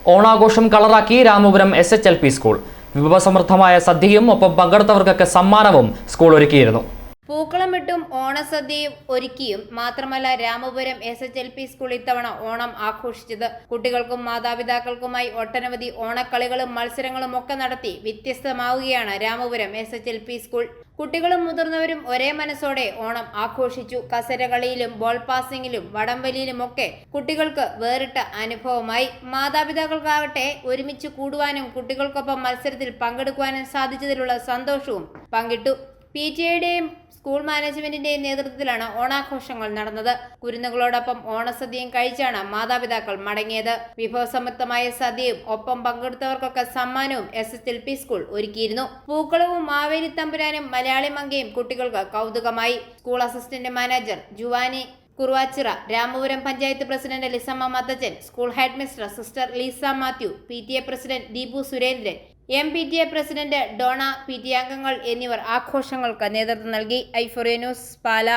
ഓണാഘോഷം കളറാക്കി Ramapuram SHLP school. വിഭവസമൃദ്ധമായ സദ്യയും ഒപ്പം പങ്കെടുത്തവർക്കൊക്കെ സമ്മാനവും സ്കൂൾ ഒരുക്കിയിരുന്നു. പൂക്കളമിട്ടും ഓണസദ്യയും ഒരുക്കിയും മാത്രമല്ല രാമപുരം SHLP സ്കൂൾ ഇത്തവണ ഓണം ആഘോഷിച്ചത്. കുട്ടികൾക്കും മാതാപിതാക്കൾക്കുമായി ഒട്ടനവധി ഓണക്കളികളും മത്സരങ്ങളും ഒക്കെ നടത്തി വ്യത്യസ്തമാവുകയാണ് രാമപുരം SHLP സ്കൂൾ. കുട്ടികളും മുതിർന്നവരും ഒരേ മനസ്സോടെ ഓണം ആഘോഷിച്ചു. കസരകളിയിലും ബോൾ പാസിംഗിലും വടംവലിയിലുമൊക്കെ കുട്ടികൾക്ക് വേറിട്ട അനുഭവമായി. മാതാപിതാക്കൾക്കാവട്ടെ ഒരുമിച്ച് കൂടുവാനും കുട്ടികൾക്കൊപ്പം മത്സരത്തിൽ പങ്കെടുക്കുവാനും സാധിച്ചതിലുള്ള സന്തോഷവും പങ്കിട്ടു. PTA-യുടെയും സ്കൂൾ മാനേജ്മെന്റിന്റെയും നേതൃത്വത്തിലാണ് ഓണാഘോഷങ്ങൾ നടന്നത്. കുരുന്നുകളോടൊപ്പം ഓണസദ്യയും കഴിച്ചാണ് മാതാപിതാക്കൾ മടങ്ങിയത്. വിഭവസമൃദ്ധമായ സദ്യയും ഒപ്പം പങ്കെടുത്തവർക്കൊക്കെ സമ്മാനവും SHLP സ്കൂൾ ഒരുക്കിയിരുന്നു. പൂക്കളവും മാവേലി തമ്പുരാനും മലയാളി മങ്കയും കുട്ടികൾക്ക് കൗതുകമായി. School assistant manager Juvani Kuruvachira, Ramapuram panchayat president Lisamma Mathachan, school head mister sister Leesa Mathew, PTA president Deepu Surendran, MPTA president Dona, PTA അംഗങ്ങൾ എന്നിവർ ആഘോഷങ്ങൾക്ക് നേതൃത്വം നൽകി. ഐഫോറിയ ന്യൂസ്, പാല.